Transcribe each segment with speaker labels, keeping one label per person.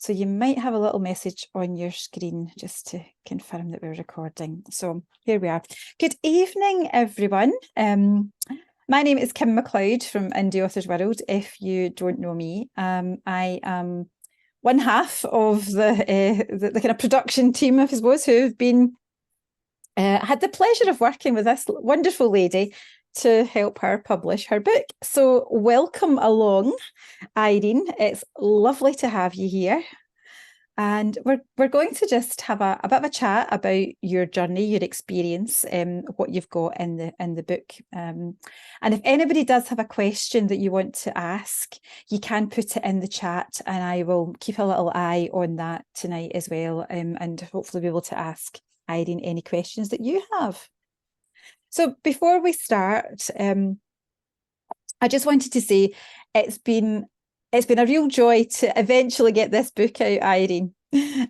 Speaker 1: So you might have a little message on your screen just to confirm that we're recording. So here we are. Good evening, everyone. My name is Kim MacLeod from Indie Authors World. If you don't know me, I am one half of the kind of production team, I suppose, who've been had the pleasure of working with this wonderful lady to help her publish her book. So welcome along, Irene. It's lovely to have you here. And we're going to just have a bit of a chat about your journey, your experience, what you've got in the book. And if anybody does have a question that you want to ask, you can put it in the chat, and I will keep a little eye on that tonight as well, and hopefully be able to ask Irene any questions that you have. So before we start, I just wanted to say it's been a real joy to eventually get this book out, Irene.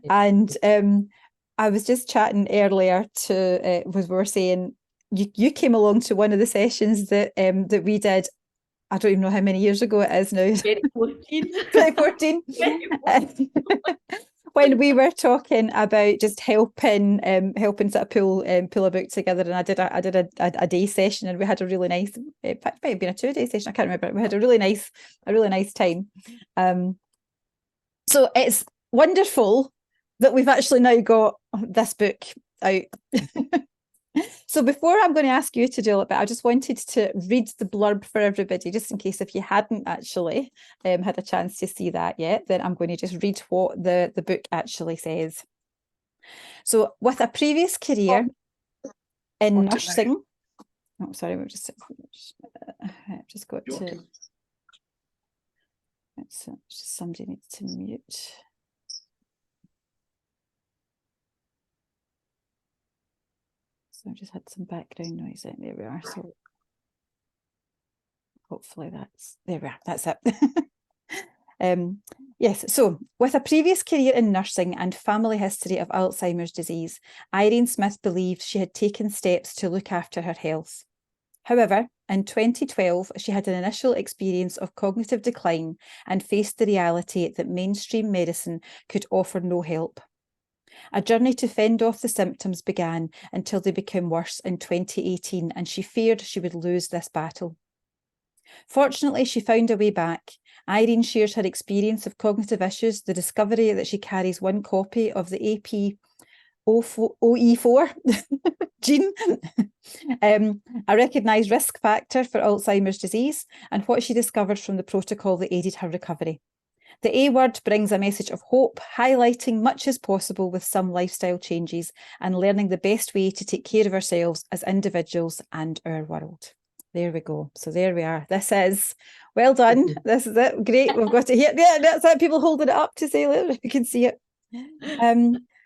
Speaker 1: And I was just chatting earlier to we were saying you came along to one of the sessions that that we did. I don't even know how many years ago it is now.
Speaker 2: 2014.
Speaker 1: 2014. When we were talking about just helping sort of pull a book together, and I did a day session, and we had a really nice, in fact, it might have been a 2-day session, I can't remember. We had a really nice time. So it's wonderful that we've actually now got this book out. So before I'm going to ask you to do it, but I just wanted to read the blurb for everybody, just in case if you hadn't actually had a chance to see that yet, then I'm going to just read what the book actually says. So with a previous career in nursing, oh, sorry, we've just got to, somebody needs to mute. So I've just had some background noise out. There we are. So hopefully there we are. That's it. Yes, so with a previous career in nursing and family history of Alzheimer's disease, Irene Smith believed she had taken steps to look after her health. However, in 2012, she had an initial experience of cognitive decline and faced the reality that mainstream medicine could offer no help. A journey to fend off the symptoms began until they became worse in 2018, and she feared she would lose this battle. Fortunately, she found a way back. Irene shares her experience of cognitive issues, the discovery that she carries one copy of the APOE4 gene, a recognised risk factor for Alzheimer's disease, and what she discovered from the protocol that aided her recovery. The A word brings a message of hope, highlighting much is possible with some lifestyle changes and learning the best way to take care of ourselves as individuals and our world. There we go. So there we are. This is, well done. This is it. Great. We've got it here. Yeah, that's it. People holding it up to say, look, you can see it.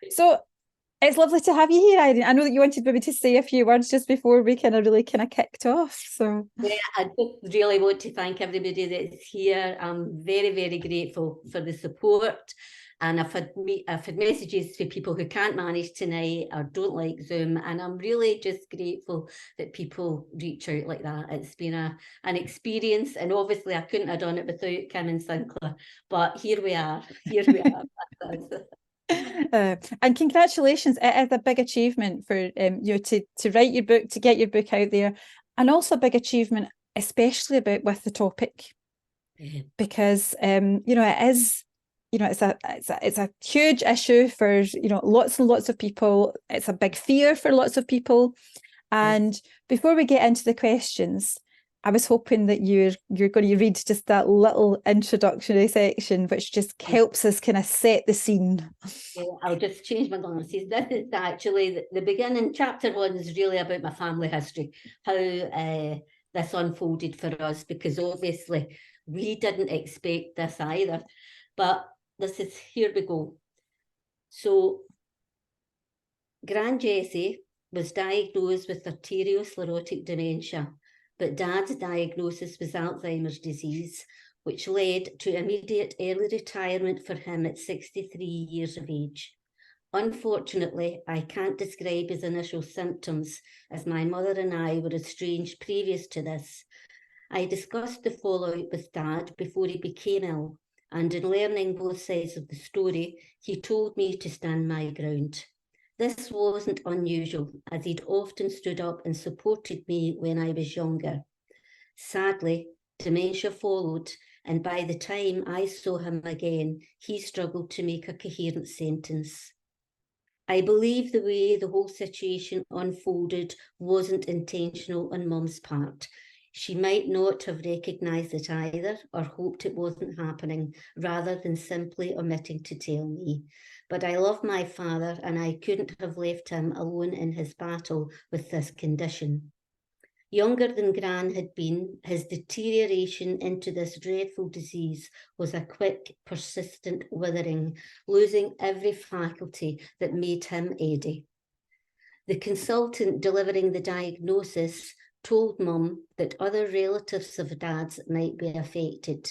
Speaker 1: So it's lovely to have you here, Irene. I know that you wanted maybe to say a few words just before we really kicked off. So
Speaker 2: yeah, I just really want to thank everybody that's here. I'm very, very grateful for the support. And I've had messages for people who can't manage tonight or don't like Zoom, and I'm really just grateful that people reach out like that. It's been an experience, and obviously I couldn't have done it without Kim and Sinclair. But here we are. Here we are.
Speaker 1: And congratulations! It is a big achievement for you to write your book, to get your book out there, and also a big achievement, especially with the topic, because it is. It's a huge issue for lots and lots of people. It's a big fear for lots of people. And before we get into the questions, I was hoping that you're going to read just that little introductory section, which just helps us kind of set the scene.
Speaker 2: Yeah, I'll just change my glasses. This is actually the beginning. Chapter 1 is really about my family history, how this unfolded for us, because obviously we didn't expect this either. But here we go. So Gran Jessie was diagnosed with arteriosclerotic dementia, but Dad's diagnosis was Alzheimer's disease, which led to immediate early retirement for him at 63 years of age. Unfortunately, I can't describe his initial symptoms, as my mother and I were estranged previous to this. I discussed the fallout with Dad before he became ill, and in learning both sides of the story, he told me to stand my ground. This wasn't unusual, as he'd often stood up and supported me when I was younger. Sadly, dementia followed, and by the time I saw him again, he struggled to make a coherent sentence. I believe the way the whole situation unfolded wasn't intentional on Mum's part. She might not have recognised it either, or hoped it wasn't happening, rather than simply omitting to tell me. But I love my father, and I couldn't have left him alone in his battle with this condition. Younger than Gran had been, his deterioration into this dreadful disease was a quick, persistent withering, losing every faculty that made him Eddie. The consultant delivering the diagnosis told Mum that other relatives of Dad's might be affected,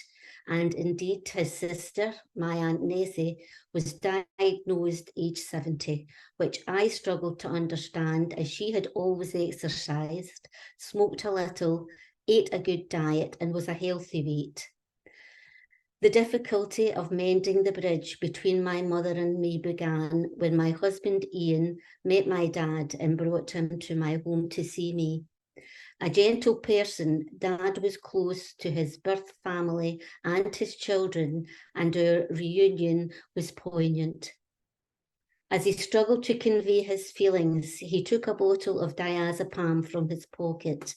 Speaker 2: and indeed his sister, my Aunt Nessie, was diagnosed age 70, which I struggled to understand, as she had always exercised, smoked a little, ate a good diet, and was a healthy weight. The difficulty of mending the bridge between my mother and me began when my husband Ian met my dad and brought him to my home to see me. A gentle person, Dad was close to his birth family and his children, and our reunion was poignant. As he struggled to convey his feelings, he took a bottle of diazepam from his pocket,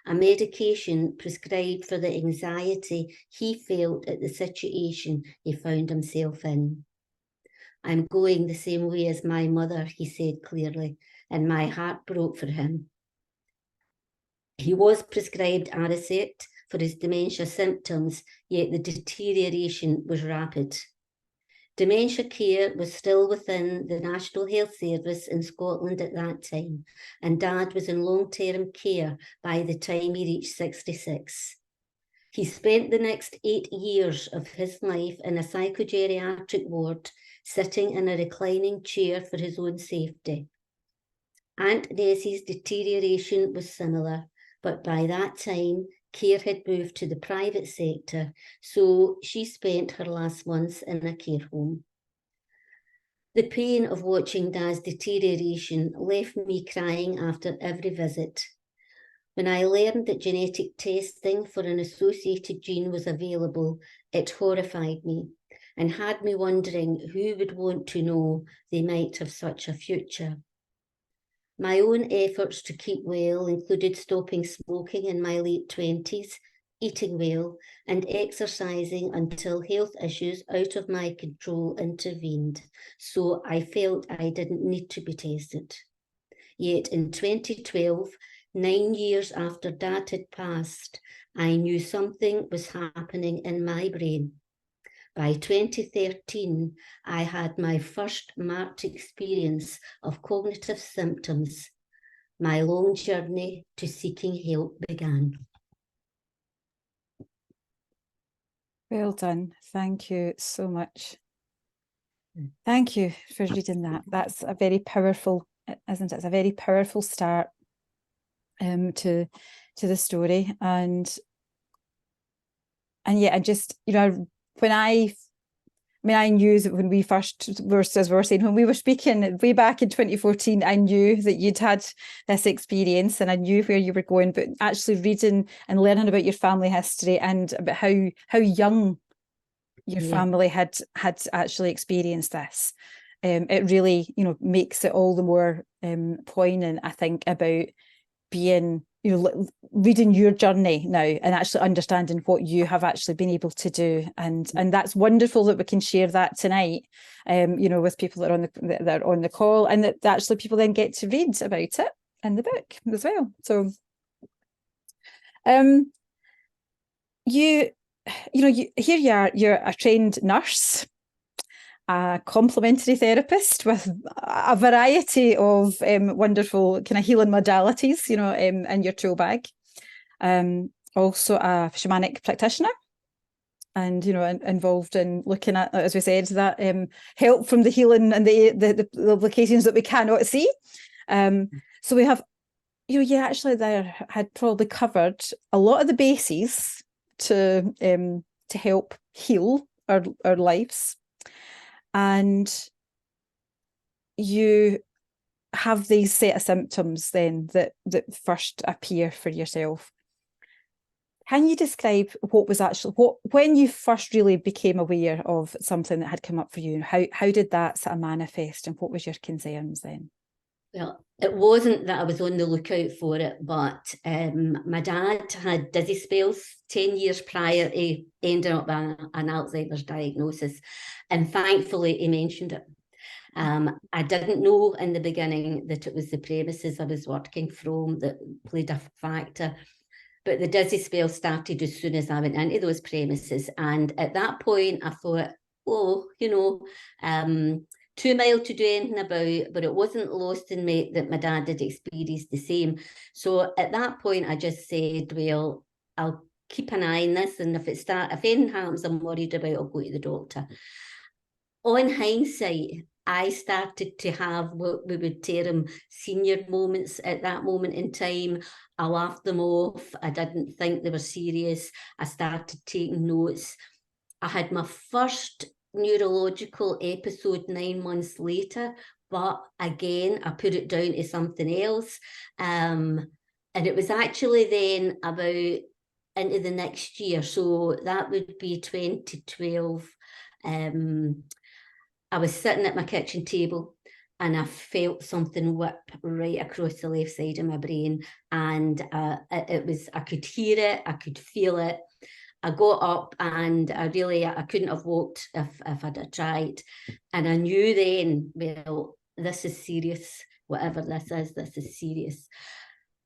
Speaker 2: a medication prescribed for the anxiety he felt at the situation he found himself in. "I'm going the same way as my mother," he said clearly, and my heart broke for him. He was prescribed Aricept for his dementia symptoms, yet the deterioration was rapid. Dementia care was still within the National Health Service in Scotland at that time, and Dad was in long-term care by the time he reached 66. He spent the next 8 years of his life in a psychogeriatric ward, sitting in a reclining chair for his own safety. Aunt Nessie's deterioration was similar, but by that time, care had moved to the private sector, so she spent her last months in a care home. The pain of watching Dad's deterioration left me crying after every visit. When I learned that genetic testing for an associated gene was available, it horrified me and had me wondering who would want to know they might have such a future. My own efforts to keep well included stopping smoking in my late 20s, eating well, and exercising until health issues out of my control intervened, so I felt I didn't need to be tested. Yet in 2012, 9 years after Dad had passed, I knew something was happening in my brain. By 2013, I had my first marked experience of cognitive symptoms. My long journey to seeking help began.
Speaker 1: Well done. Thank you so much. Thank you for reading that. That's a very powerful, isn't it? It's a very powerful start to the story. And yeah, I just, when I knew that when we first were, as we were saying, when we were speaking way back in 2014, I knew that you'd had this experience and I knew where you were going, but actually reading and learning about your family history and about how young your family had actually experienced this, it really, makes it all the more poignant, I think, about being, reading your journey now and actually understanding what you have actually been able to do, and that's wonderful that we can share that tonight, with people that are on the call, and that actually people then get to read about it in the book as well. So, here you are. You're a trained nurse, a complementary therapist with a variety of wonderful kind of healing modalities, in your tool bag. Also a shamanic practitioner, and involved in looking at, as we said, that help from the healing and the locations that we cannot see. So we have, you actually there had probably covered a lot of the bases to help heal our lives, and you have these set of symptoms then that first appear for yourself. Can you describe what was actually, when you first really became aware of something that had come up for you, and how did that sort of manifest, and what was your concerns then?
Speaker 2: Well, it wasn't that I was on the lookout for it, but my dad had dizzy spells 10 years prior to ending up with an Alzheimer's diagnosis, and thankfully he mentioned it. I didn't know in the beginning that it was the premises I was working from that played a factor, but the dizzy spell started as soon as I went into those premises, and at that point I thought, oh, you know, too mild to do anything about, but it wasn't lost in me that my dad had experienced the same. So at that point, I just said, well, I'll keep an eye on this, and if anything happens I'm worried about, I'll go to the doctor. On hindsight, I started to have what we would term senior moments at that moment in time. I laughed them off. I didn't think they were serious. I started taking notes. I had my first neurological episode 9 months later, but again I put it down to something else, and it was actually then about into the next year, so that would be 2012. I was sitting at my kitchen table and I felt something whip right across the left side of my brain, and I could hear it, I could feel it. I got up and I couldn't have walked if I'd have tried. And I knew then, well, this is serious. Whatever this is serious.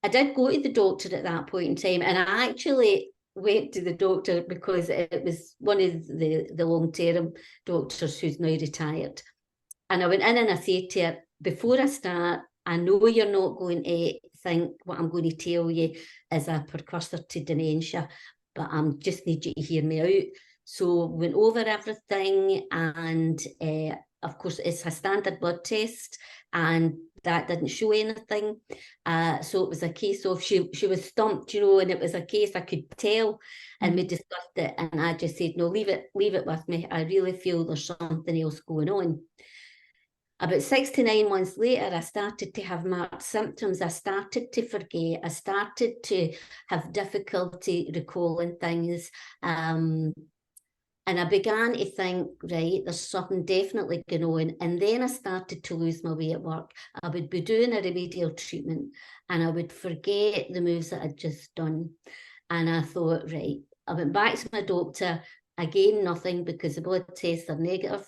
Speaker 2: I did go to the doctor at that point in time, and I actually went to the doctor because it was one of the long-term doctors who's now retired. And I went in and I said to her, before I start, I know you're not going to think what I'm going to tell you is a precursor to dementia, but I just need you to hear me out. So went over everything, and of course it's a standard blood test, and that didn't show anything. So it was a case of she was stumped, you know, and it was a case I could tell, and we discussed it, and I just said, no, leave it with me. I really feel there's something else going on. About 6 to 9 months later, I started to have marked symptoms. I started to forget. I started to have difficulty recalling things. And I began to think, right, there's something definitely going on. And then I started to lose my way at work. I would be doing a remedial treatment and I would forget the moves that I'd just done. And I thought, right, I went back to my doctor. Again, nothing, because the blood tests are negative.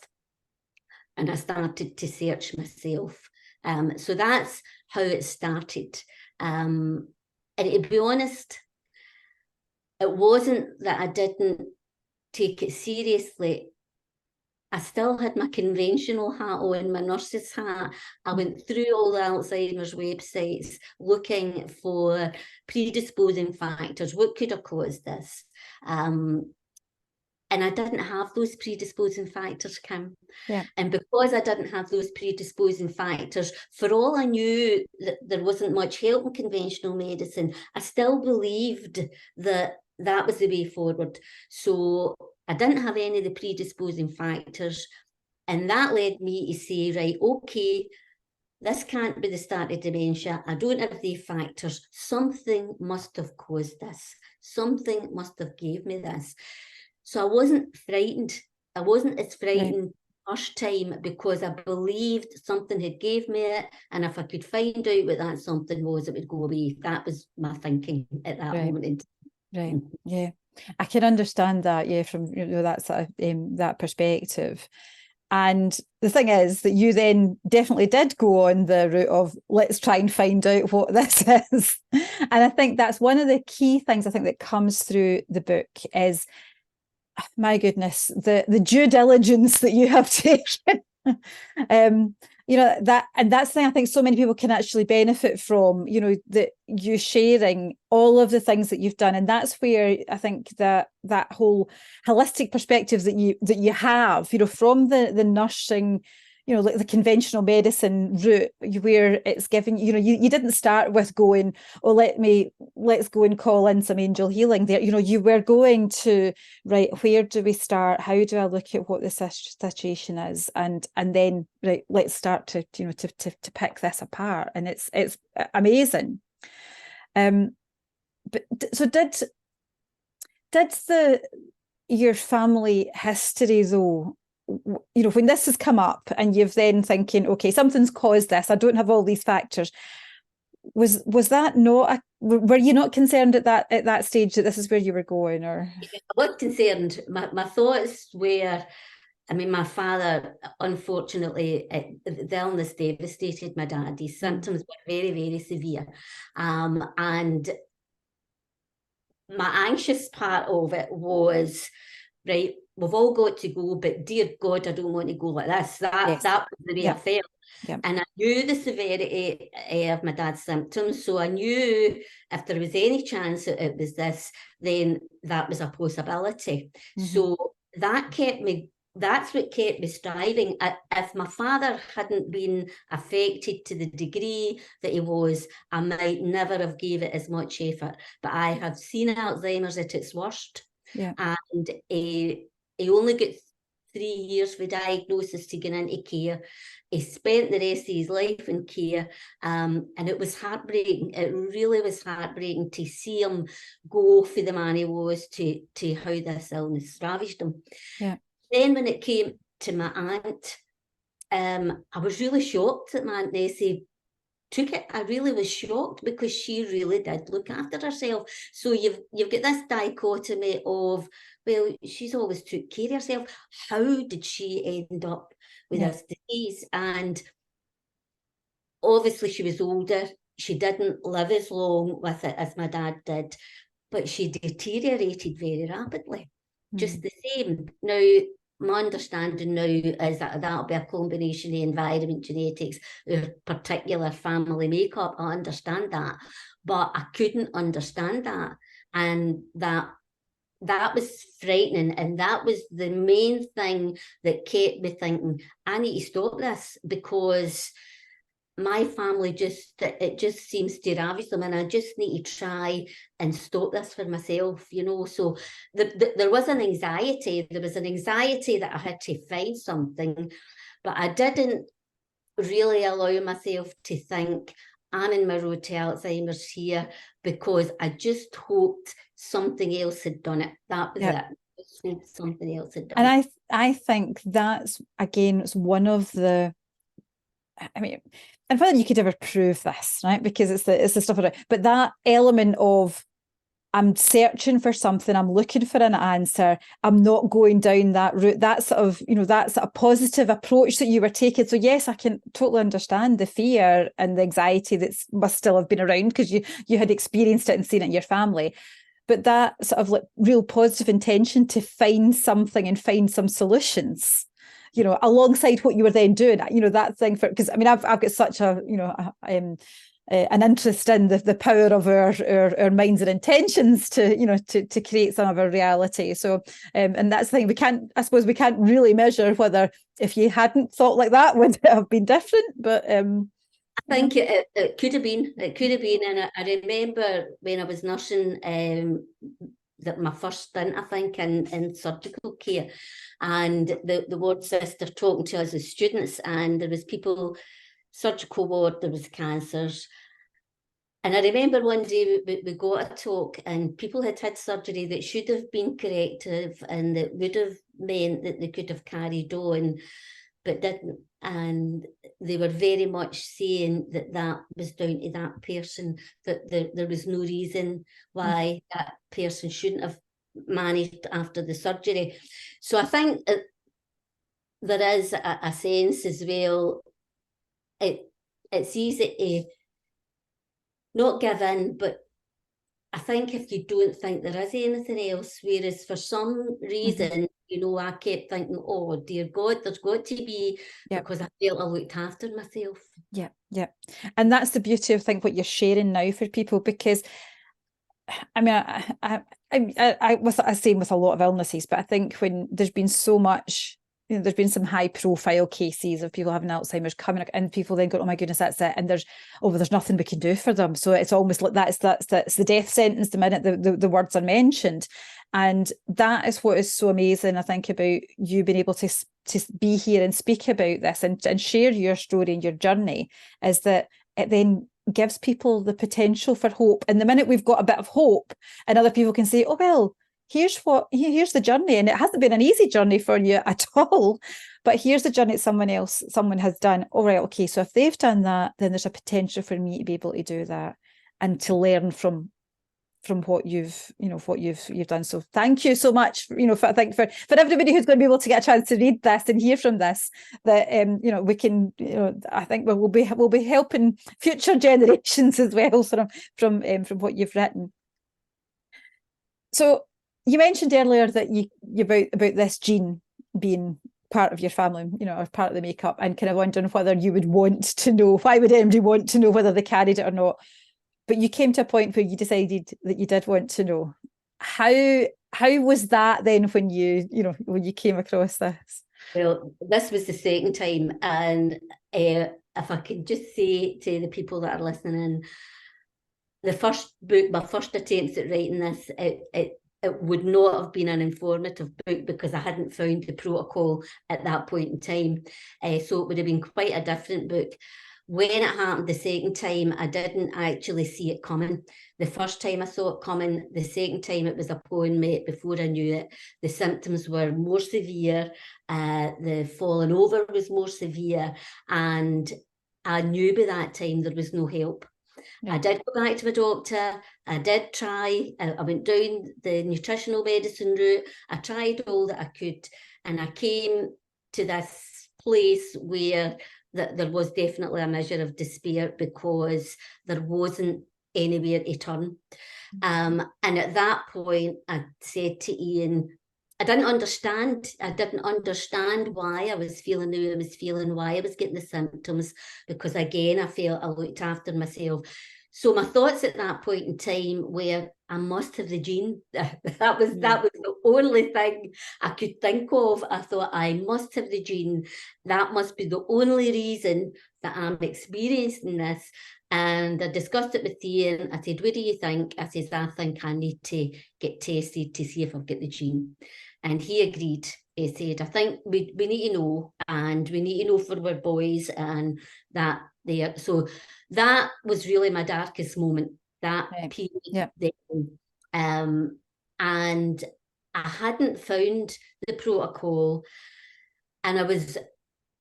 Speaker 2: And I started to search myself. So that's how it started. And to be honest, it wasn't that I didn't take it seriously. I still had my conventional hat on, my nurse's hat. I went through all the Alzheimer's websites looking for predisposing factors. What could have caused this? And I didn't have those predisposing factors, Kim.
Speaker 1: Yeah.
Speaker 2: And because I didn't have those predisposing factors, for all I knew that there wasn't much help in conventional medicine, I still believed that that was the way forward. So I didn't have any of the predisposing factors. And that led me to say, right, okay, this can't be the start of dementia. I don't have the factors. Something must have caused this. Something must have gave me this. So I wasn't frightened. I wasn't as frightened first time because I believed something had gave me it, and if I could find out what that something was, it would go away. That was my thinking at that moment in time.
Speaker 1: Right. Yeah, I can understand that. Yeah, from that sort of that perspective. And the thing is that you then definitely did go on the route of let's try and find out what this is. And I think that's one of the key things I think that comes through the book is, my goodness, the due diligence that you have taken. That, and that's the thing I think so many people can actually benefit from, that you sharing all of the things that you've done. And that's where I think that whole holistic perspective that you have, from the nursing, like the conventional medicine route, where it's given, you didn't start with going, oh, let's go and call in some angel healing there. You were going to, right, where do we start? How do I look at what the situation is? And then, right, let's start to pick this apart. And it's amazing. But so did your family history, though, when this has come up and you've then thinking, okay, something's caused this, I don't have all these factors, was that not were you not concerned at that stage that this is where you were going? Or
Speaker 2: I was concerned. My thoughts were, I mean, my father, unfortunately, the illness devastated my dad. His symptoms were very, very severe. And my anxious part of it was, right, we've all got to go, but dear God, I don't want to go like this. That was the way I felt. Yep. And I knew the severity of my dad's symptoms. So I knew if there was any chance that it was this, then that was a possibility. So that's what kept me striving. If my father hadn't been affected to the degree that he was, I might never have gave it as much effort. But I have seen Alzheimer's at its worst. Yeah. And he only got 3 years for diagnosis to get into care. He spent the rest of his life in care, and it was heartbreaking. It really was heartbreaking to see him go for the man he was to how this illness ravaged him. Yeah. Then when it came to my aunt, I was really shocked that my Aunt Nessie took it. I really was shocked because she really did look after herself. So you've got this dichotomy of, well, she's always took care of herself. How did she end up with this disease? And obviously she was older. She didn't live as long with it as my dad did, but she deteriorated very rapidly. Just the same. Now, my understanding now is that that'll be a combination of environment, genetics, particular family makeup. I understand that, but I couldn't understand that, and that was frightening, and that was the main thing that kept me thinking, I need to stop this, because my family it just seems to ravage them, and I just need to try and stop this for myself, So there was an anxiety. There was an anxiety that I had to find something, but I didn't really allow myself to think, I'm in my road to Alzheimer's here, because I just hoped something else had done it. That was it. I just hoped something else had done it.
Speaker 1: And I think that's, again, it's one of the, I mean, and whether you could ever prove this, right? Because it's the stuff around, but that element of, I'm searching for something, I'm looking for an answer, I'm not going down that route, that sort of, that's a positive approach that you were taking. So yes, I can totally understand the fear and the anxiety that must still have been around, because you had experienced it and seen it in your family. But that sort of like real positive intention to find something and find some solutions, alongside what you were then doing, that thing for, because I mean, I've got such a, an interest in the power of our minds and intentions to create some of our reality. So, and that's the thing, I suppose we can't really measure whether, if you hadn't thought like that, would it have been different, but
Speaker 2: I think it could have been. It could have been. And I remember when I was nursing, that my first stint, I think, in surgical care, and the ward sister talking to us as students, and there was people, surgical ward, there was cancers. And I remember one day we got a talk, and people had surgery that should have been corrective and that would have meant that they could have carried on, but didn't. And they were very much saying that was down to that person, that there was no reason why that person shouldn't have managed after the surgery. So I think there is a sense as well, it's easy to not give in, but I think if you don't think there is anything else, whereas for some reason, I kept thinking, oh, dear God, there's got to be, because I felt I looked after myself.
Speaker 1: Yeah, yeah. And that's the beauty of, what you're sharing now for people, because I mean, I was saying with a lot of illnesses, but I think when there's been so much you know, there's been some high profile cases of people having Alzheimer's coming, and people then go, oh my goodness, that's it, and there's nothing we can do for them. So it's almost like that's the death sentence the minute the words are mentioned. And that is what is so amazing, I think, about you being able to be here and speak about this and share your story and your journey, is that it then gives people the potential for hope. And the minute we've got a bit of hope, and other people can say, oh, well, here's the journey, and it hasn't been an easy journey for you at all, but here's the journey that someone has done. All right, okay, so if they've done that, then there's a potential for me to be able to do that and to learn from what you've done. So thank you so much, for everybody who's going to be able to get a chance to read this and hear from this, that we can, I think we'll be helping future generations as well from what you've written. So you mentioned earlier that you about this gene being part of your family, or part of the makeup, and kind of wondering whether you would want to know, why would anybody want to know whether they carried it or not? But you came to a point where you decided that you did want to know. How was that then when you came across this?
Speaker 2: Well, this was the second time, and if I could just say to the people that are listening in, the first book, my first attempts at writing this, it would not have been an informative book because I hadn't found the protocol at that point in time. So it would have been quite a different book. When it happened the second time, I didn't actually see it coming. The first time I saw it coming, the second time it was upon me before I knew it. The symptoms were more severe, the falling over was more severe, and I knew by that time there was no help. I did go back to my doctor. I did try. I went down the nutritional medicine route. I tried all that I could, and I came to this place where there was definitely a measure of despair because there wasn't anywhere to turn. And at that point, I said to Ian, I didn't understand why I was feeling the way I was feeling, why I was getting the symptoms, because again, I felt I looked after myself. So my thoughts at that point in time were, I must have the gene. That was the only thing I could think of. I thought, I must have the gene. That must be the only reason that I'm experiencing this. And I discussed it with Ian. I said, what do you think? I said, I think I need to get tested to see if I've got the gene. And he agreed. He said, I think we need to know, and we need to know for our boys, and that there. So that was really my darkest moment, that period then. And I hadn't found the protocol, and I was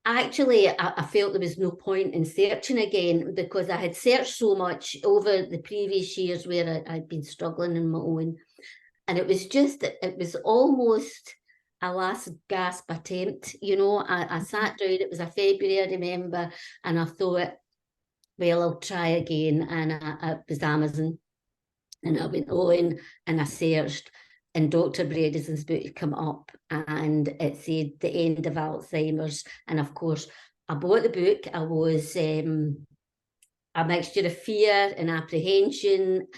Speaker 2: actually, I felt there was no point in searching again, because I had searched so much over the previous years where I'd been struggling on my own, and it was almost a last gasp attempt. I sat down, it was a February, I remember, and I thought, well, I'll try again. And it was Amazon, and I went on and I searched, and Dr. Bredeson's book come up, and it said The End of Alzheimer's. And of course, I bought the book. I was a mixture of fear and apprehension,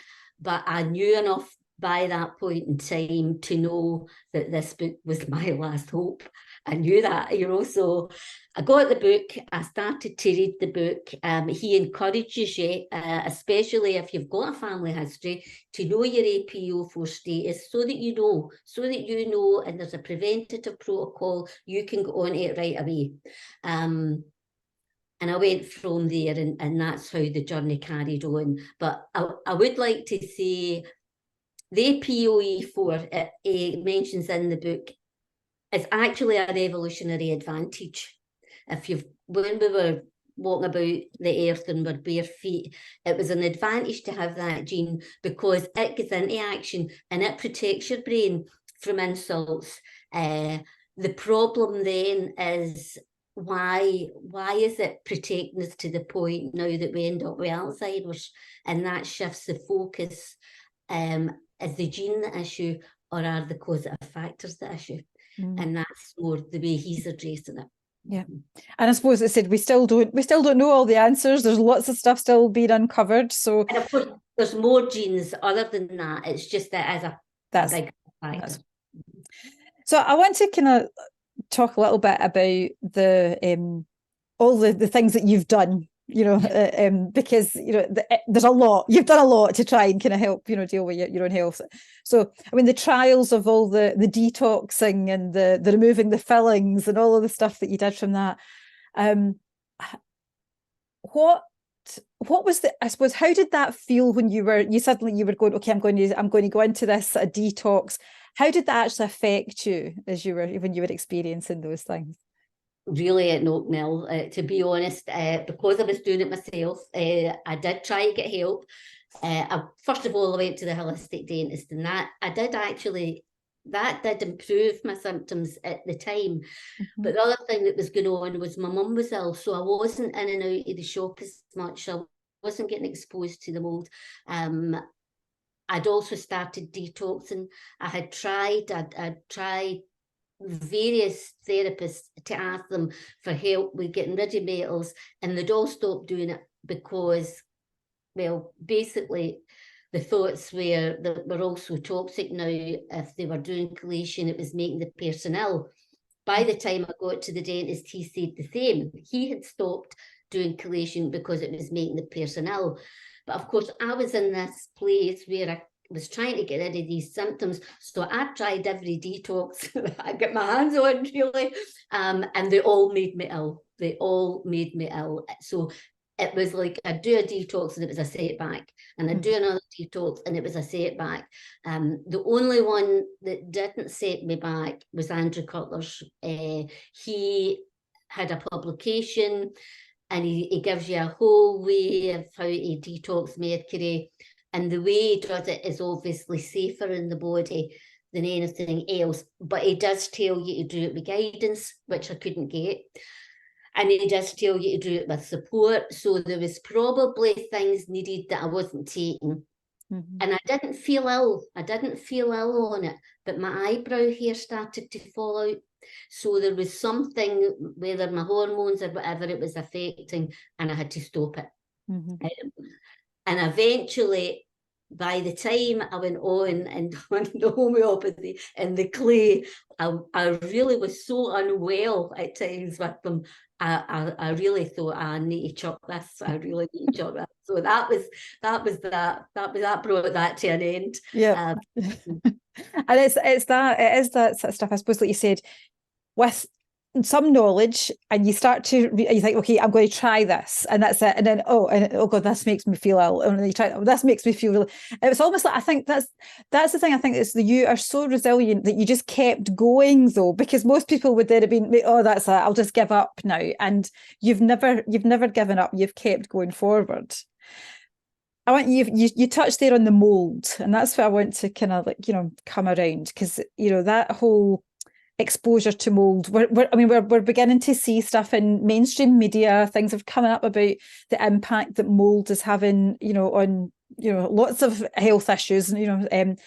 Speaker 2: but I knew enough by that point in time to know that this book was my last hope. I knew that, so I got the book. I started to read the book. He encourages you, especially if you've got a family history, to know your APO4 status, so that you know, and there's a preventative protocol, you can go on it right away. And I went from there, and that's how the journey carried on. But I would like to say, the APOE4, it mentions in the book, is actually a revolutionary advantage. When we were walking about the earth and our bare feet, it was an advantage to have that gene, because it gets into action and it protects your brain from insults. The problem then is, why is it protecting us to the point now that we end up with Alzheimer's? And that shifts the focus. Is the gene the issue, or are the causative factors the issue? And that's more the way he's addressing it.
Speaker 1: Yeah, and I suppose it said we still don't know all the answers. There's lots of stuff still being uncovered. So,
Speaker 2: and of course, there's more genes other than that. It's just that as a big factor.
Speaker 1: So I want to kind of talk a little bit about the all the things that you've done, because there's a lot. You've done a lot to try and kind of help deal with your own health. So I mean, the trials of all the detoxing and the removing the fillings and all of the stuff that you did from that. What was I suppose, how did that feel when you were going, okay, I'm going to go into this detox? How did that actually affect you when you were experiencing those things?
Speaker 2: Really at no nil, to be honest, because I was doing it myself. I did try to get help. First of all, I went to the holistic dentist, and that did improve my symptoms at the time. But the other thing that was going on was my mum was ill, so I wasn't in and out of the shop as much. I wasn't getting exposed to the mold. I'd also started detoxing. I'd tried various therapists to ask them for help with getting rid of metals, and they'd all stopped doing it because, well, basically the thoughts were that were also toxic now. If they were doing chelation, it was making the person ill. By the time I got to the dentist, he said the same. He had stopped doing chelation because it was making the person ill. But of course, I was in this place where I was trying to get rid of these symptoms. So I tried every detox I got my hands on, really. And they all made me ill. So it was like I'd do a detox and it was a setback. And I'd do another detox and it was a setback. The only one that didn't set me back was Andrew Cutler's. He had a publication and he gives you a whole way of how to detox mercury. And the way he does it is obviously safer in the body than anything else. But he does tell you to do it with guidance, which I couldn't get. And he does tell you to do it with support. So there was probably things needed that I wasn't taking. And I didn't feel ill. On it. But my eyebrow hair started to fall out. So there was something, whether my hormones or whatever it was affecting, and I had to stop it. And eventually, by the time I went on and on the homeopathy and the clay, I really was so unwell at times with them. I really thought, I need to chuck this. I really need to chuck that. So that brought that to an end.
Speaker 1: Yeah. And it is that sort of stuff, I suppose, like you said, with some knowledge, and you start to you think, okay, I'm going to try this, and that's it, and then oh god, this makes me feel ill, and then you try, this makes me feel really. It's almost like, I think that's the thing. I think it's that you are so resilient that you just kept going, though, because most people would then have been, oh, that's it, I'll just give up now, and you've never given up. You've kept going forward. I want you touched there on the mold, and that's where I want to kind of come around, because that whole exposure to mold. We're beginning to see stuff in mainstream media. Things have come up about the impact that mold is having, on lots of health issues. And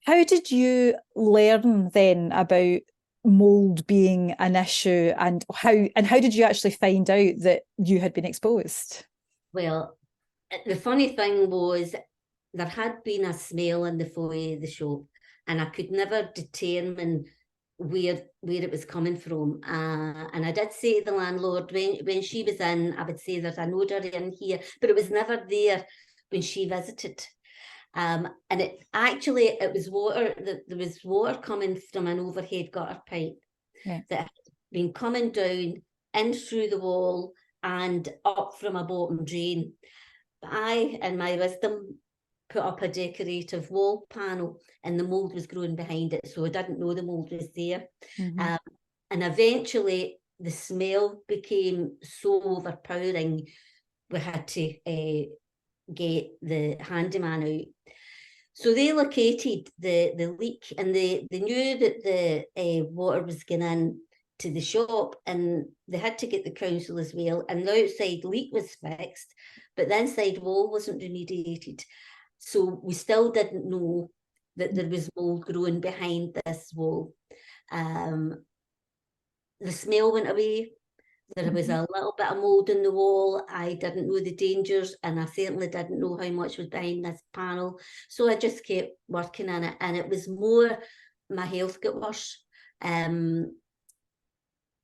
Speaker 1: how did you learn then about mold being an issue, and how did you actually find out that you had been exposed?
Speaker 2: Well, the funny thing was, there had been a smell in the foyer of the shop, and I could never determine where it was coming from. And I did say to the landlord, when she was in, I would say there's an odour in here, but it was never there when she visited. And it was water, there was water coming from an overhead gutter pipe that had been coming down in through the wall and up from a bottom drain. But I, in my wisdom, put up a decorative wall panel, and the mold was growing behind it, so I didn't know the mold was there. And eventually the smell became so overpowering, we had to get the handyman out. So they located the leak, and they knew that the water was going in to the shop, and they had to get the council as well. And the outside leak was fixed, but the inside wall wasn't remediated. So we still didn't know that there was mold growing behind this wall. The smell went away. There was a little bit of mold in the wall. I didn't know the dangers, and I certainly didn't know how much was behind this panel. So I just kept working on it, and it was more my health got worse.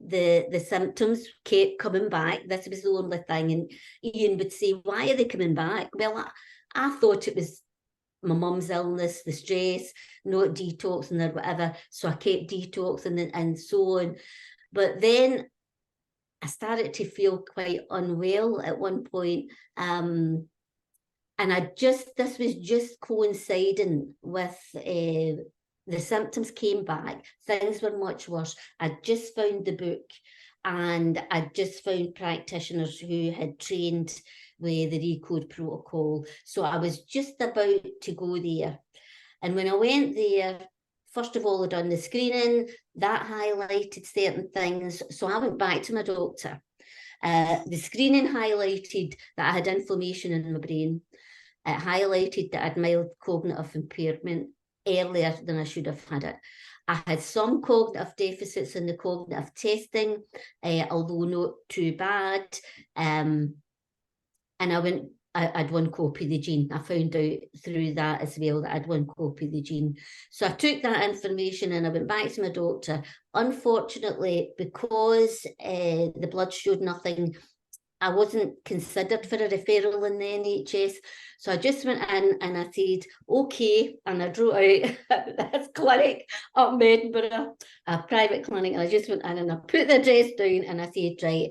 Speaker 2: the symptoms kept coming back. This was the only thing. And Ian would say, why are they coming back? Well, I thought it was my mum's illness, the stress, not detoxing or whatever. So I kept detoxing and so on. But then I started to feel quite unwell at one point. And this was just coinciding with the symptoms came back. Things were much worse. I just found the book, and I just found practitioners who had trained with the ReCODE Protocol. So I was just about to go there. And when I went there, first of all, I'd done the screening, that highlighted certain things. So I went back to my doctor. The screening highlighted that I had inflammation in my brain. It highlighted that I had mild cognitive impairment earlier than I should have had it. I had some cognitive deficits in the cognitive testing, although not too bad. And I'd one copy of the gene. I found out through that as well that I'd one copy of the gene. So I took that information and I went back to my doctor. Unfortunately, because the blood showed nothing, I wasn't considered for a referral in the NHS. So I just went in and I said, okay. And I drew out this clinic up in Edinburgh, a private clinic. And I just went in and I put the address down and I said, right,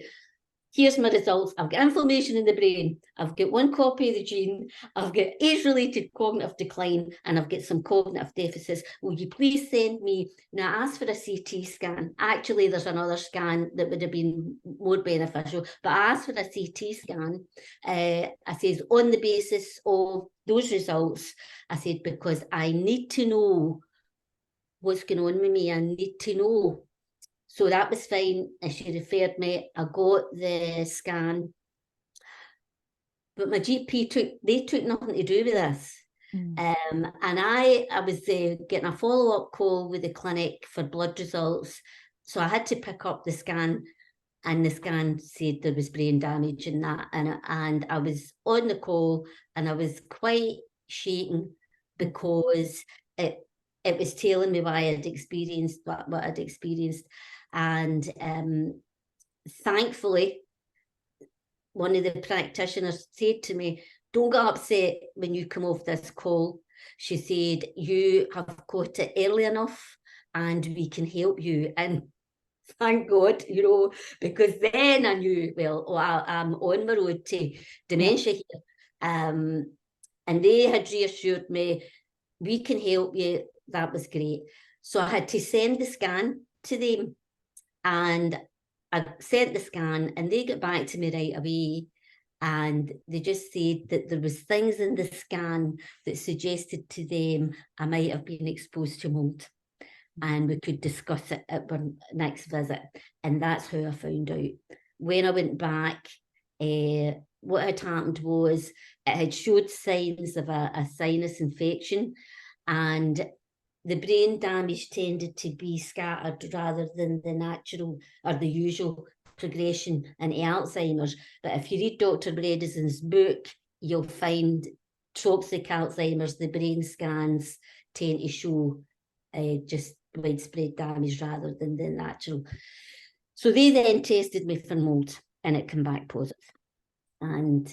Speaker 2: here's my results. I've got inflammation in the brain. I've got one copy of the gene. I've got age-related cognitive decline, and I've got some cognitive deficits. Will you please send me? Now, I asked for a CT scan. Actually, there's another scan that would have been more beneficial, but I asked for a CT scan. I said, on the basis of those results, I said, because I need to know what's going on with me. I need to know. So that was fine. She referred me. I got the scan. But my GP took nothing to do with this. And I was getting a follow-up call with the clinic for blood results. So I had to pick up the scan, and the scan said there was brain damage in that. And I was on the call and I was quite shaken because it was telling me why I'd experienced what I'd experienced. And thankfully, one of the practitioners said to me, don't get upset when you come off this call. She said, you have got it early enough and we can help you. And thank God, because then I knew, well, I'm on my road to dementia here. And they had reassured me, we can help you. That was great. So I had to send the scan to them. And I sent the scan and they got back to me right away. And they just said that there was things in the scan that suggested to them I might have been exposed to mold. And we could discuss it at our next visit. And that's how I found out. When I went back, what had happened was it had showed signs of a sinus infection, and the brain damage tended to be scattered rather than the natural or the usual progression into Alzheimer's. But if you read Dr. Bredesen's book, you'll find toxic Alzheimer's, the brain scans tend to show just widespread damage rather than the natural. So they then tested me for mold and it came back positive. And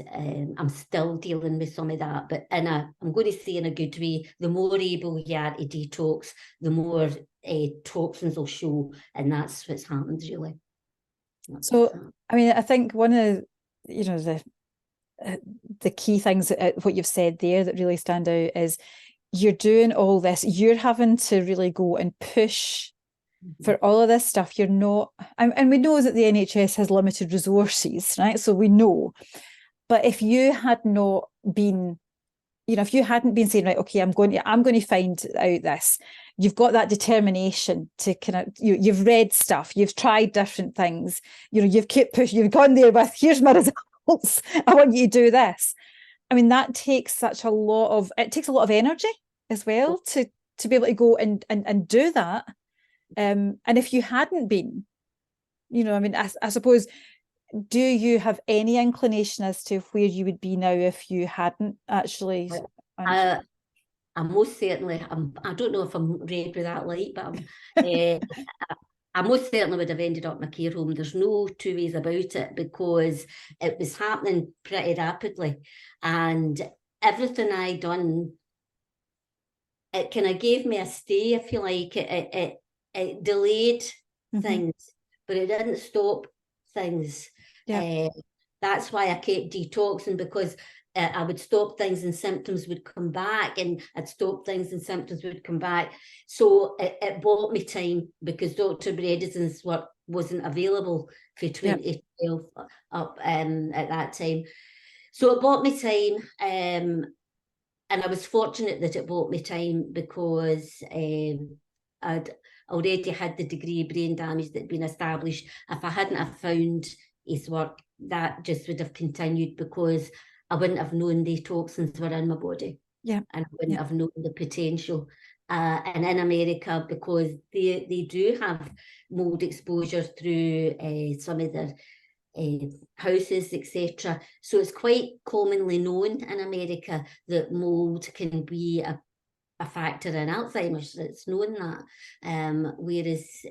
Speaker 2: I'm still dealing with some of that, but I'm going to say in a good way, the more able you are to detox, the more toxins will show, and that's what's happened, really.
Speaker 1: I mean, I think one of the key things, what you've said there that really stand out is you're doing all this, you're having to really go and push for all of this stuff. You're not, and we know that the NHS has limited resources, right? So we know, but if you had not been, if you hadn't been saying, right, okay, I'm going to find out this, you've got that determination to kind of, you've read stuff, you've tried different things, you've kept pushing, you've gone there with, here's my results, I want you to do this. I mean, that takes a lot of energy as well to be able to go and do that. And if you hadn't been, I mean, I suppose, do you have any inclination as to where you would be now if you hadn't actually?
Speaker 2: I most certainly, I don't know if I'm ready with that light, but I most certainly would have ended up in a care home. There's no two ways about it, because it was happening pretty rapidly. And everything I done, it kind of gave me a stay, I feel like. It delayed things, but it didn't stop things. That's why I kept detoxing, because I would stop things and symptoms would come back, and I'd stop things and symptoms would come back. So it bought me time, because Dr. Bredeson's work wasn't available for 2012 up at that time. So it bought me time, and I was fortunate that it bought me time, because I'd already had the degree of brain damage that had been established. If I hadn't have found his work, that just would have continued, because I wouldn't have known the toxins were in my body. And I wouldn't have known the potential. And in America, because they do have mold exposure through some of their houses, etc. So it's quite commonly known in America that mold can be a factor in Alzheimer's. It's known that. Whereas,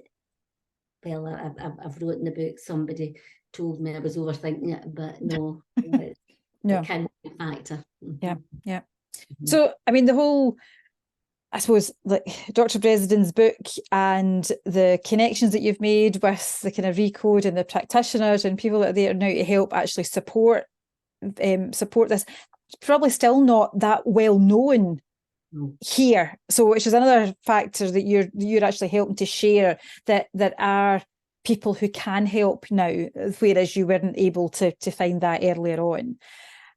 Speaker 2: well, I've wrote in the book, somebody told me I was overthinking it, but no, it can be a factor.
Speaker 1: So, I mean, the whole, I suppose, like Dr. Bredeson's book and the connections that you've made with the kind of ReCODE and the practitioners and people that are there now to help actually support this, probably still not that well known here. So, which is another factor that you're actually helping to share, that are people who can help now, whereas you weren't able to find that earlier on.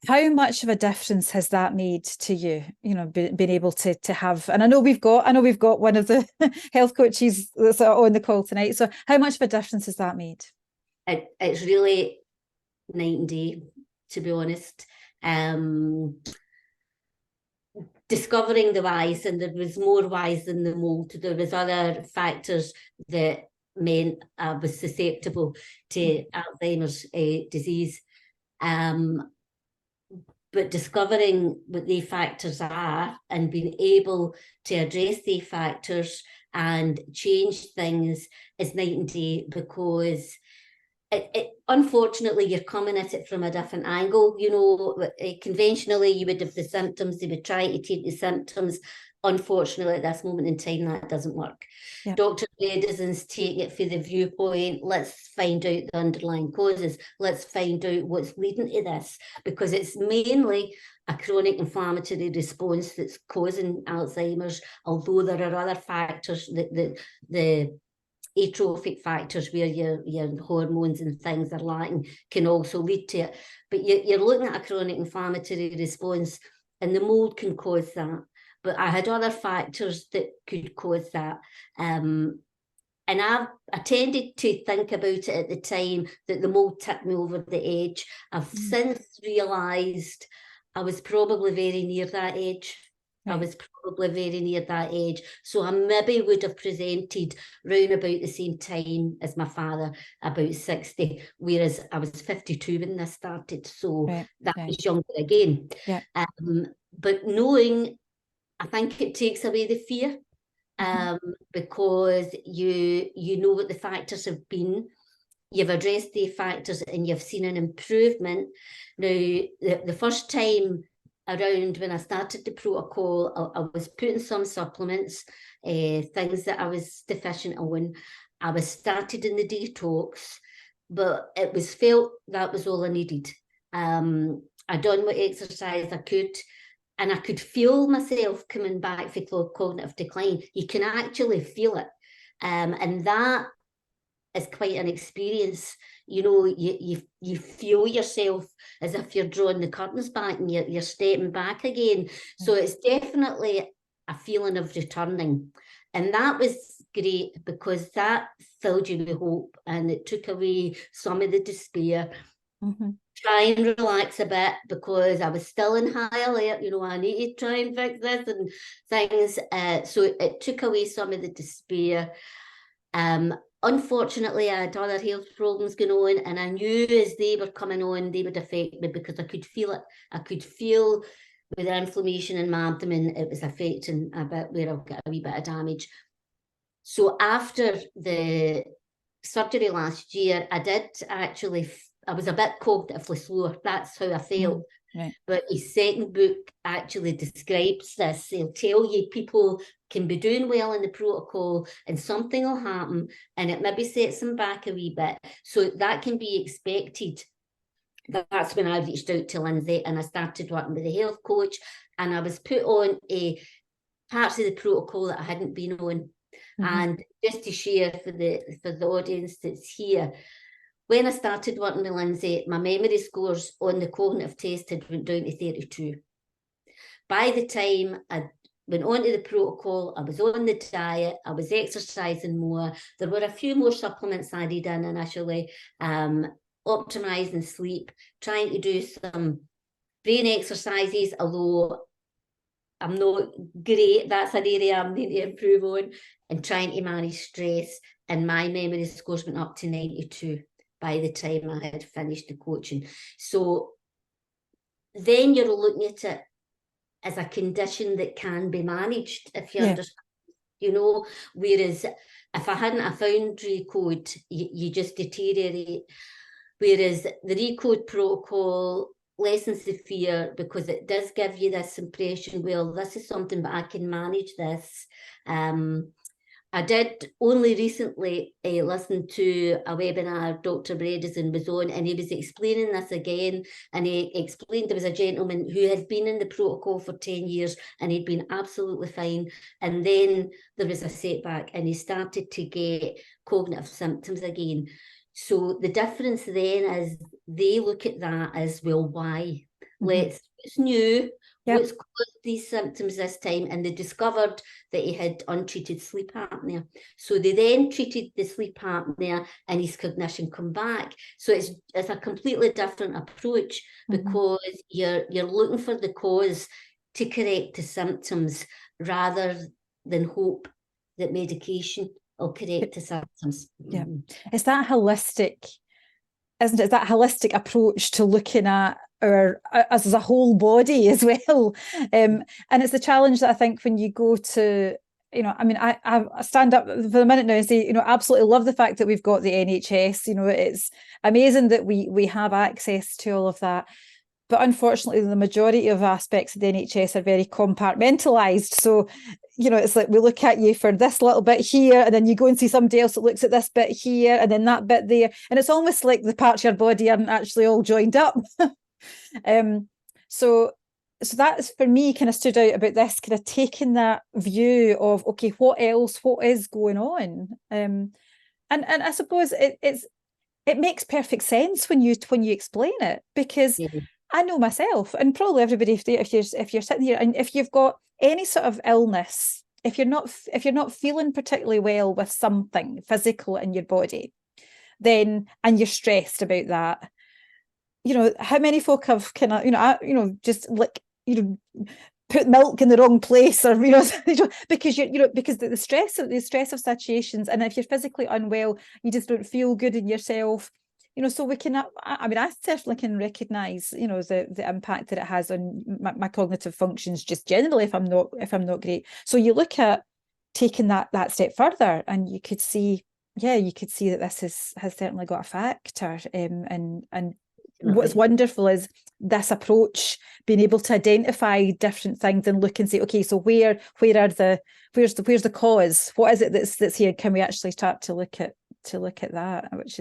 Speaker 1: How much of a difference has that made to you? You know, being able to have, and I know we've got one of the health coaches that's on the call tonight. So, how much of a difference has that made?
Speaker 2: It's really night and day, to be honest. Discovering the whys, and there was more whys than the mold. There was other factors that meant I was susceptible to Alzheimer's disease. But discovering what the factors are and being able to address the factors and change things is night and day, because unfortunately, you're coming at it from a different angle. You know, conventionally, you would have the symptoms, they would try to treat the symptoms. Unfortunately, at this moment in time, that doesn't work. Dr. Bredeson's take it for the viewpoint, let's find out the underlying causes, let's find out what's leading to this, because it's mainly a chronic inflammatory response that's causing Alzheimer's, although there are other factors, the atrophic factors where your hormones and things are lacking can also lead to it. But you're looking at a chronic inflammatory response, and the mold can cause that. But I had other factors that could cause that. And I tended to think about it at the time that the mold tipped me over the edge. I've since realised I was probably very near that edge. I was probably very near that age. So I maybe would have presented round about the same time as my father, about 60, whereas I was 52 when this started. So that was younger again. But knowing, I think it takes away the fear, because you know what the factors have been. You've addressed the factors and you've seen an improvement. Now, the first time around when I started the protocol, I was putting some supplements, things that I was deficient on. I was started in the detox, but it was felt that was all I needed. I done what exercise I could, and I could feel myself coming back for cognitive decline. You can actually feel it. And that is quite an experience. You know, you feel yourself as if you're drawing the curtains back and you're stepping back again. So it's definitely a feeling of returning. And that was great, because that filled you with hope, and it took away some of the despair. Try and relax a bit, because I was still in high alert. You know, I need to try and fix this and things. So it took away some of the despair. Unfortunately, I had other health problems going on, and I knew as they were coming on, they would affect me, because I could feel it. I could feel with the inflammation in my abdomen, it was affecting a bit where I've got a wee bit of damage. So after the surgery last year, I did actually, I was a bit cognitively slower. That's how I felt.
Speaker 1: Right.
Speaker 2: But his second book actually describes this. He'll tell you people can be doing well in the protocol and something will happen and it maybe sets them back a wee bit. So that can be expected. That's when I reached out to Lindsay and I started working with a health coach, and I was put on parts of the protocol that I hadn't been on. And just to share for the audience that's here, when I started working with Lindsay, my memory scores on the cognitive test had went down to 32. By the time I went on to the protocol, I was on the diet, I was exercising more. There were a few more supplements added in initially, optimising sleep, trying to do some brain exercises, although I'm not great. That's an area I'm need to improve on, and trying to manage stress. And my memory scores went up to 92 by the time I had finished the coaching. So then you're looking at it as a condition that can be managed, if you understand, you know, whereas if I hadn't found ReCODE, you just deteriorate. Whereas the ReCODE protocol lessens the fear because it does give you this impression, well, this is something, but I can manage this. I did only recently listen to a webinar Dr. Bredesen was on, and he was explaining this again, and he explained there was a gentleman who had been in the protocol for 10 years and he'd been absolutely fine, and then there was a setback and he started to get cognitive symptoms again. So the difference then is they look at that as, well, why? It's new. What's caused these symptoms this time? And they discovered that he had untreated sleep apnea. So they then treated the sleep apnea and his cognition come back. So it's a completely different approach because you're looking for the cause to correct the symptoms rather than hope that medication will correct the symptoms.
Speaker 1: Yeah. It's that holistic, isn't it? It's that holistic approach to looking at us as a whole body as well. And it's the challenge that I think when you go to, you know, I mean, I stand up for a minute now and say, you know, absolutely love the fact that we've got the NHS. You know, it's amazing that we have access to all of that. But unfortunately, the majority of aspects of the NHS are very compartmentalised. So, you know, it's like we look at you for this little bit here, and then you go and see somebody else that looks at this bit here, and then that bit there. And it's almost like the parts of your body aren't actually all joined up. So that's, for me, kind of stood out about this, kind of taking that view of, okay, what is going on? And I suppose it makes perfect sense when you explain it, because I know myself, and probably everybody, if you're sitting here and if you've got any sort of illness, if you're not feeling particularly well with something physical in your body, then, and you're stressed about that, you know, how many folk have kind of, just like, put milk in the wrong place, or because because the stress of situations, and if you're physically unwell, you just don't feel good in yourself. So we can, I mean, I certainly can recognise, the impact that it has on my cognitive functions just generally if I'm not great. So you look at taking that step further, and you could see that this has certainly got a factor. And what's wonderful is this approach, being able to identify different things and look and say, okay, so where's the cause? What is it that's here? Can we actually start to look at that, which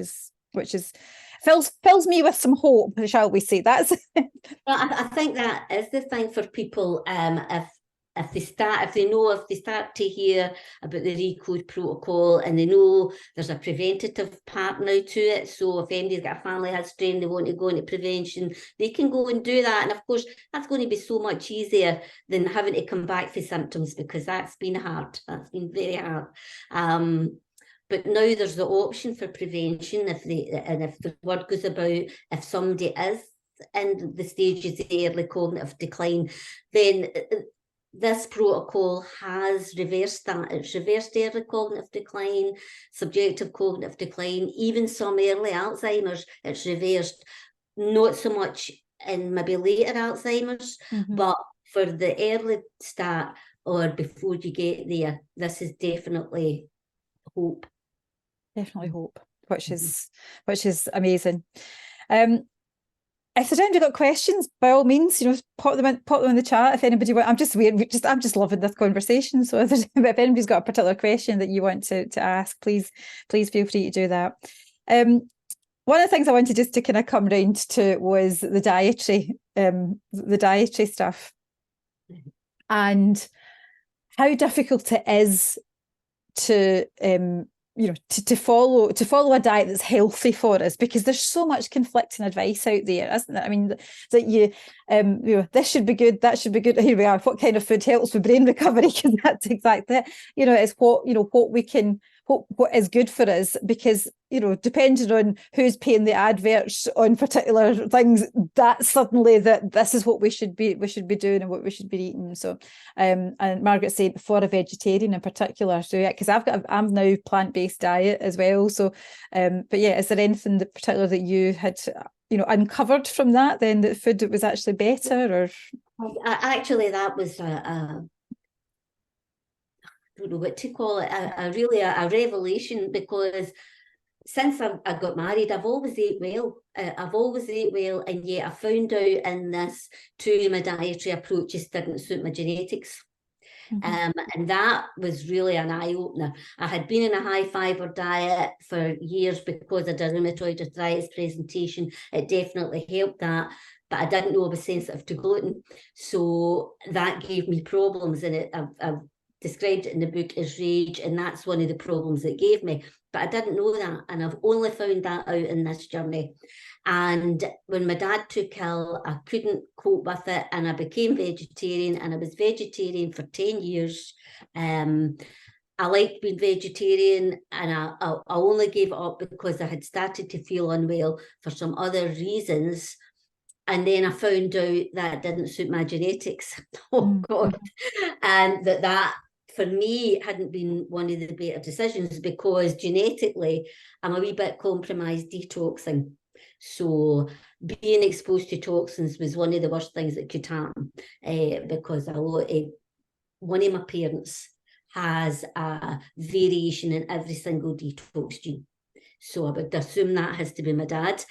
Speaker 1: fills me with some hope, shall we say? That's
Speaker 2: well, I think that is the thing for people. If they start to hear about the ReCODE protocol, and they know there's a preventative part now to it, so if anybody's got a family history and they want to go into prevention, they can go and do that. And of course, that's going to be so much easier than having to come back for symptoms, because that's been hard. That's been very hard. But now there's the option for prevention. If the word goes about, if somebody is in the stages of early cognitive decline, then this protocol has reversed that. It's reversed early cognitive decline, subjective cognitive decline, even some early Alzheimer's, it's reversed. Not so much in maybe later Alzheimer's, but for the early start or before you get there, this is definitely hope.
Speaker 1: Definitely hope, which is amazing. If there's anybody got questions, by all means, pop them in the chat. If anybody I'm just loving this conversation. So if anybody's got a particular question that you want to ask, please feel free to do that. One of the things I wanted just to kind of come round to was the dietary stuff, and how difficult it is to to follow a diet that's healthy for us, because there's so much conflicting advice out there, isn't there? I mean, that this should be good, that should be good. Here we are. What kind of food helps with brain recovery? Because that's exactly it. It's what is good for us, because depending on who's paying the adverts on particular things, that's suddenly that this is what we should be doing and what we should be eating. So and Margaret said for a vegetarian in particular, so yeah, because I'm now plant-based diet as well. So but yeah, is there anything that particular that you had uncovered from that, then, that food that was actually better? Or
Speaker 2: actually, that was I don't know what to call it, a revelation, because since I got married, I've always ate well. And yet I found out in this two of my dietary approaches didn't suit my genetics. And that was really an eye-opener. I had been in a high-fibre diet for years because I did rheumatoid arthritis presentation. It definitely helped that, but I didn't know I was sensitive to gluten. So that gave me problems, and I've described it in the book as rage, and that's one of the problems it gave me. But I didn't know that, and I've only found that out in this journey. And when my dad took ill, I couldn't cope with it, and I became vegetarian, and I was vegetarian for 10 years. I liked being vegetarian, and I only gave it up because I had started to feel unwell for some other reasons. And then I found out that it didn't suit my genetics. Oh, God. And that for me, it hadn't been one of the better decisions, because genetically, I'm a wee bit compromised detoxing. So being exposed to toxins was one of the worst things that could happen, because one of my parents has a variation in every single detox gene. So I would assume that has to be my dad.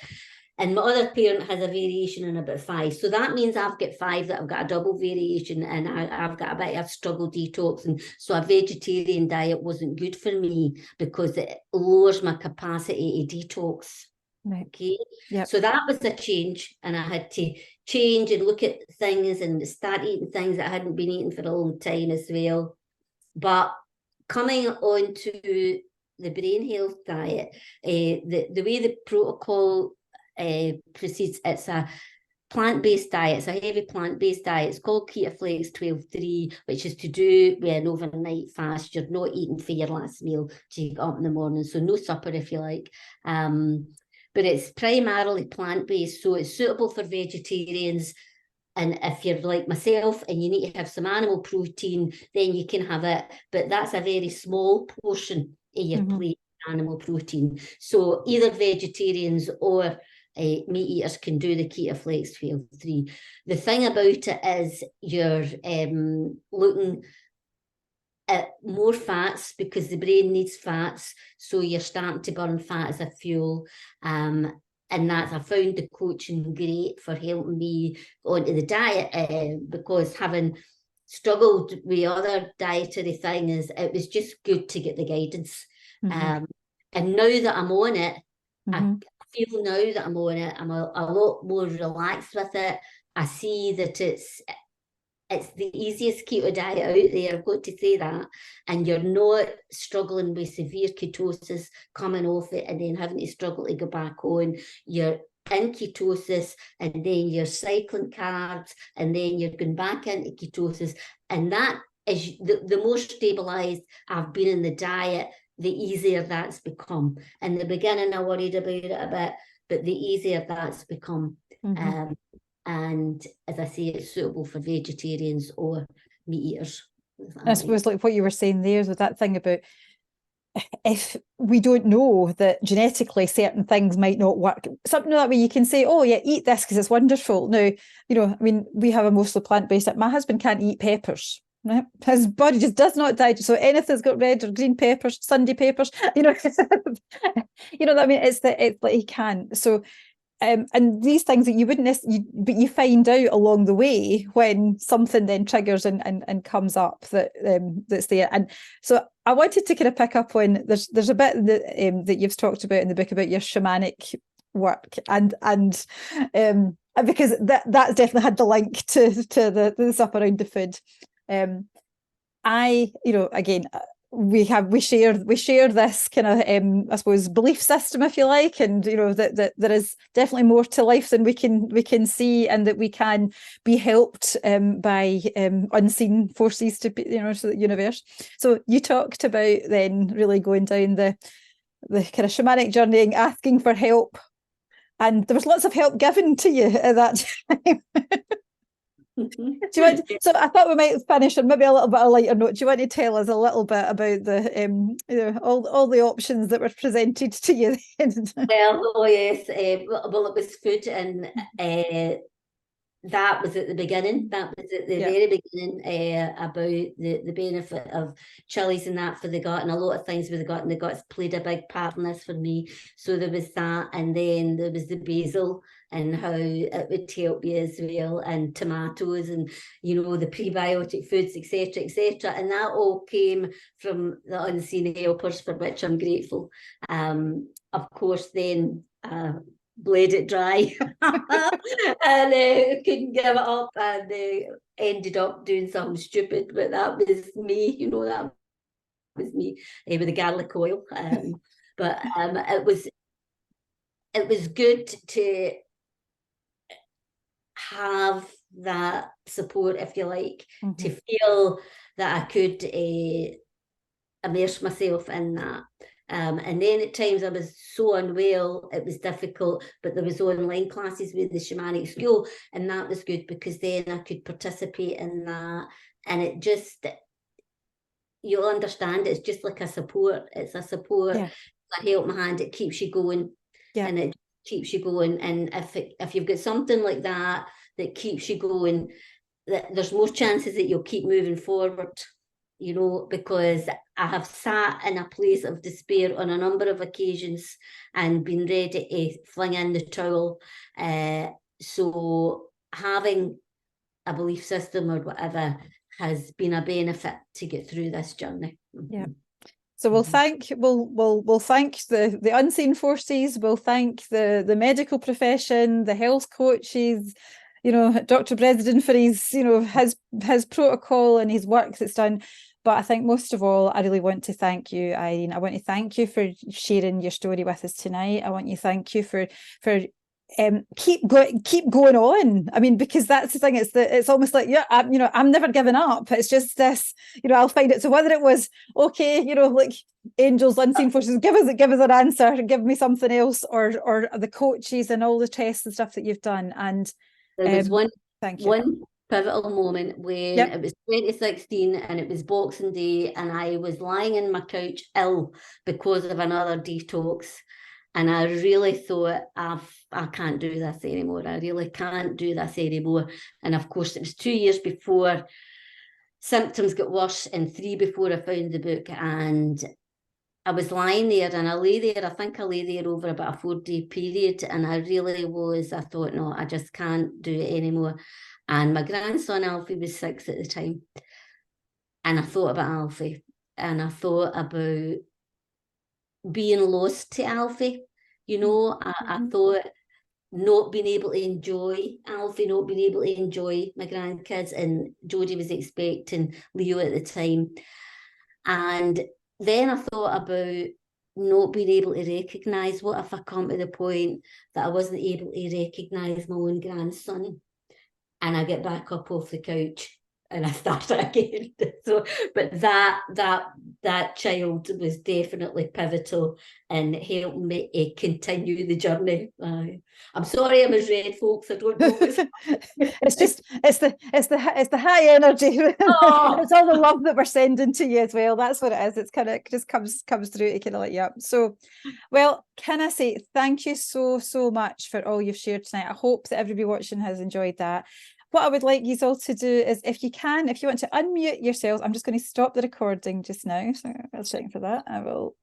Speaker 2: And my other parent has a variation in about 5. So that means I've got 5 that I've got a double variation, and I've got a bit of struggle detoxing. So a vegetarian diet wasn't good for me because it lowers my capacity to detox. Right. Okay. Yep. So that was a change, and I had to change and look at things and start eating things that I hadn't been eating for a long time as well. But coming on to the brain health diet, the way the protocol proceeds, it's a plant-based diet. It's a heavy plant-based diet. It's called Keto Flex 12-3, which is to do with an overnight fast. You're not eating for your last meal till you get up in the morning, so no supper if you like. But it's primarily plant-based, so it's suitable for vegetarians. And if you're like myself and you need to have some animal protein, then you can have it. But that's a very small portion of your plate, animal protein. So either vegetarians or meat eaters can do the Keto Flex 12-3. The thing about it is you're looking at more fats, because the brain needs fats. So you're starting to burn fat as a fuel. And that's, I found the coaching great for helping me onto the diet, because having struggled with other dietary things, it was just good to get the guidance. And now that I'm on it, I feel now that I'm on it, I'm a lot more relaxed with it. I see that it's the easiest keto diet out there, I've got to say that. And you're not struggling with severe ketosis, coming off it and then having to struggle to go back on. You're in ketosis, and then you're cycling carbs, and then you're going back into ketosis. And that is the more stabilized I've been in the diet, the easier that's become. In the beginning, I worried about it a bit, but the easier that's become. And as I say, it's suitable for vegetarians or meat eaters.
Speaker 1: I suppose, like what you were saying there, with that thing about, if we don't know that genetically certain things might not work, something that way you can say, oh yeah, eat this because it's wonderful. Now, I mean, we have a mostly plant-based, my husband can't eat peppers. Right? His body just does not digest. So anything that's got red or green peppers, Sunday peppers, you know, you know what I mean? It's like he can't. So and these things that you wouldn't but you find out along the way when something then triggers and comes up that's there. And so I wanted to kind of pick up on there's a bit that you've talked about in the book about your shamanic work and because that's definitely had the link to the stuff around the food. I, you know, again, we share this kind of I suppose belief system, if you like, and you know that there is definitely more to life than we can see, and that we can be helped by unseen forces to be, you know, to the universe. So you talked about then really going down the kind of shamanic journey and asking for help, and there was lots of help given to you at that time. Do you want so I thought we might finish on maybe a little bit of a lighter note. Do you want to tell us a little bit about the you know, all the options that were presented to you?
Speaker 2: Well, oh yes, well it was food, and that was at the beginning. That was at the very beginning, about the benefit of chilies and that for the gut, and a lot of things with the gut, and the guts played a big part in this for me. So there was that, and then there was the basil and how it would help you as well, and tomatoes, and you know, the prebiotic foods, etc., etc. And that all came from the unseen helpers, for which I'm grateful. Of course, then bled it dry and couldn't give it up, and ended up doing something stupid, but that was me, you know, that was me with the garlic oil. But it was good to have that support, if you like, to feel that I could immerse myself in that. And then at times I was so unwell, it was difficult, but there was online classes with the shamanic school, and that was good because then I could participate in that. And it just, you'll understand, it's just like a support. It's a support, a help my hand, it keeps you going, and it keeps you going. And if you've got something like that keeps you going, there's more chances that you'll keep moving forward. You know, because I have sat in a place of despair on a number of occasions and been ready to fling in the towel. So having a belief system or whatever has been a benefit to get through this journey.
Speaker 1: Yeah. So we'll thank the unseen forces. We'll thank the medical profession, the health coaches, you know, Dr. Bredesen for his, you know, his protocol and his work that's done. But I think most of all, I really want to thank you, Irene. I want to thank you for sharing your story with us tonight. I want to thank you for keep going on. I mean, because that's the thing. It's almost like I'm never giving up. It's just this, you know, I'll find it. So whether it was okay, you know, like angels, unseen forces, give us an answer, give me something else, or the coaches and all the tests and stuff that you've done. And
Speaker 2: there was one pivotal moment when it was 2016 and it was Boxing Day, and I was lying in my couch ill because of another detox, and I really thought, I can't do this anymore. I really can't do this anymore. And of course it was 2 years before symptoms got worse and 3 before I found the book, and I was lying there, and I lay there, I think I lay there over about a 4-day period, and I thought, no, I just can't do it anymore. And my grandson Alfie was 6 at the time, and I thought about Alfie, and I thought about being lost to Alfie. You know, I thought not being able to enjoy Alfie, not being able to enjoy my grandkids, and Jodie was expecting Leo at the time. And then I thought about not being able to recognise, what if I come to the point that I wasn't able to recognise my own grandson? And I get back up off the couch and I start again. So, but that child was definitely pivotal and helped me continue the journey. I'm sorry I was red, folks. I don't know.
Speaker 1: It's the high energy. Oh. It's all the love that we're sending to you as well. That's what it is. It's kind of just comes through to kind of light you up. So, well, can I say thank you so much for all you've shared tonight. I hope that everybody watching has enjoyed that. what I would like you all to do is, if you want to unmute yourselves, I'm just going to stop the recording just now. So I was checking for that. I will